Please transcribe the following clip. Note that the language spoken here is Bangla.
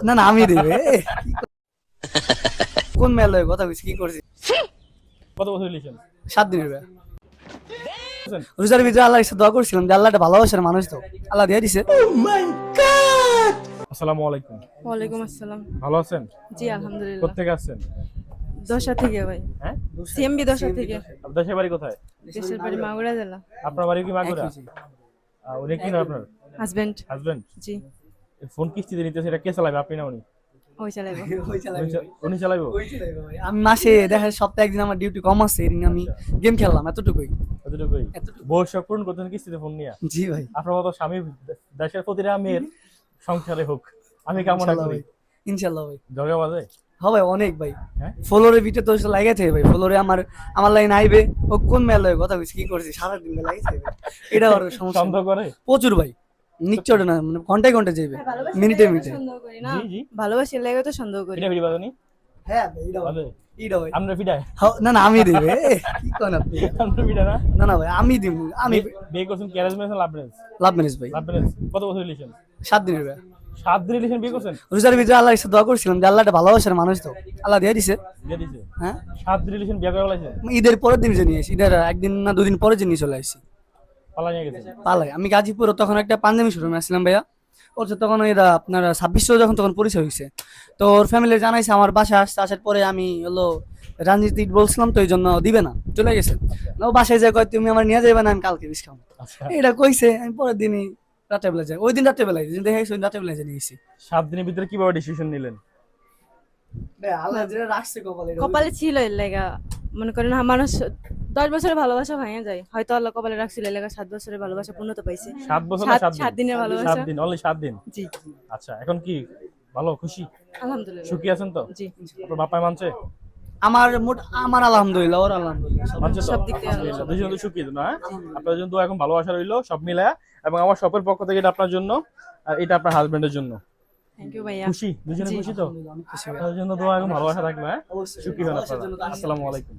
না না আমি দেবে কোন মেলায় কথা কইছি কি করছি কত বছর রিলেশন? 7 দিনের ভাই রোজার ভিতরে আল্লাহর কাছে দোয়া করছিলাম যে আল্লাহটা ভালোবাসার মানুষ তো আল্লাহ দিয়ে দিছে। আসসালামু আলাইকুম। ওয়ালাইকুম আসসালাম। ভালো আছেন? জি আলহামদুলিল্লাহ। কোত্থেকে আসছেন? দশা থেকে ভাই। হ্যাঁ, সিএমবি দশা থেকে। আপনার দেশের বাড়ি কোথায়? দেশের বাড়ি মাগুরা জেলা। আপনার বাড়ি কি মাগুরা? উনি কি না আপনার হাজবেন্ড। হাজবেন্ড? জি। ফোন কিস্তিতে নিতেছে, এটা কে চালাবে, আপনি না উনি? ওই চালাইবো। উনি চালাইবো? আমি মাসে দেখা সপ্তাহে একদিন আমার ডিউটি কম আছে এদিন আমি গেম খেললাম এতটুকুই। এতটুকুই? বউর শখ পূরণ করতেন কিস্তিতে ফোন নিয়ে? জি ভাই। আপনার মতো স্বামী দেশের প্রতিটা মেয়ের সংসারে হোক আমি কামনা করি। ইনশাআল্লাহ ভাই। ঝগড়া বাজে? হ্যাঁ ভাই অনেক ভাই। হ্যাঁ, ফলোরে ভিতরে তো লাগাইতে ভাই, ফলোরে আমার লাইন আইবে ও কোন মেলায় কথা কইছি কি করছি সারা দিন লাগাইছে এটা আর সমস্যা সন্দেহ করে প্রচুর ভাই। নিশ্চয় না মানে ঘন্টায় ঘন্টায় যাইবে মিনিটে মিনিটে। সন্দেহ করি না। জি জি। ভালোবাসি লাগে তো সন্দেহ করি। এটা ভিডিও বাজানি? হ্যাঁ ভাই এটা বাজে? এটা ভাই আমরা ফিডায়? না না আমি দেবে কি কোন আপনি আমরা ফিডা না? না না ভাই আমি দিব আমি বিয়ে করছেন কি অ্যারেঞ্জ ম্যারেজ না লাভ ম্যারেজ? লাভ ম্যারেজ ভাই। Love marriage. কত বছর রিলেশন? 7 দিনের ভাই 7 দিন রিলেশন, বিয়ে করছেন? রোজার ভিতরে আল্লাহর কাছে দোয়া করছিলাম যে আল্লাহটা ভালোবাসার মানুষ তো আল্লাহ দিয়ে দিছে। বিয়ে দিছে? হ্যাঁ 7 দিন রিলেশন, বিয়ে করে ফেলাইছেন? ঈদের পরের দিন যে নিয়ে এসেছি, ঈদের একদিন না দুদিন পরে যে নিয়ে চলে আসছি পালা নিয়ে গেছেন? পালাই। আমি গাজীপুর তখন একটা পাঞ্জাবি শোরুমে আসছিলাম ভাইয়া, ওর সাথে তখন এরা আপনার 2600 যখন তখন পরিচয় হয়েছে। তো ওর ফ্যামিলি জানাইছে আমার বাসায় আসছে, আসার পরে আমি হলো রাজনীতি বলছিলাম তো এই জন্য দিবে না চলে গেছে। না ও বাসায় যায় কয় তুমি আমার নিয়ে যাবে না আমি কালকে বিষ খাবো আচ্ছা, এটা কইছে। আমি পরের দিনই রাত্রে বেলা যাই, ওই দিন রাত্রে বেলায় যেদিন দেখে ওই দিন রাত্রে বেলায় নিয়ে গেছি। 7 দিনের ভিতরে কিভাবে ডিসিশন নিলেন? আল্লাহ যেটা রাখছে কপালে কপালে ছিল এর লাগা। মনে করেন মানুষ 10 বছরের ভালোবাসা ভাঙা যায়, হয়তো আল্লাহ কপালে রাখছিল এর লাগা 7 বছরের ভালোবাসা পূর্ণতা পাইছে। 7 বছর না 7 দিন? 7 দিনের ভালোবাসা। 7 দিন, অনলি 7 দিন। জি আচ্ছা, এখন কি ভালো খুশি আলহামদুলিল্লাহ। সুখী আছেন তো? জি আপনার বাবা মানছে? আমার আলহামদুলিল্লাহ ওর আলহামদুলিল্লাহ মানছে তো? সব দিক থেকে আলহামদুলিল্লাহ, দুজন তো সুখী না? আপনাদের জন্য এখন ভালোবাসা রইলো সব মিলায়া, এবং আমার শপের পক্ষ থেকে এটা আপনার জন্য আর এটা আপনার হাজবেন্ডের জন্য। থ্যাংক ইউ ভাইয়া। খুশি? দুজনে জি। খুশি তো? অনেক খুশি ভাই। আপনাদের জন্য দোয়া এবং ভালোবাসা থাকবে। হ্যাঁ, অবশ্যই। সুখী হন ভালোবাসার আপনারা। জন্য তো আসসালামু আলাইকুম।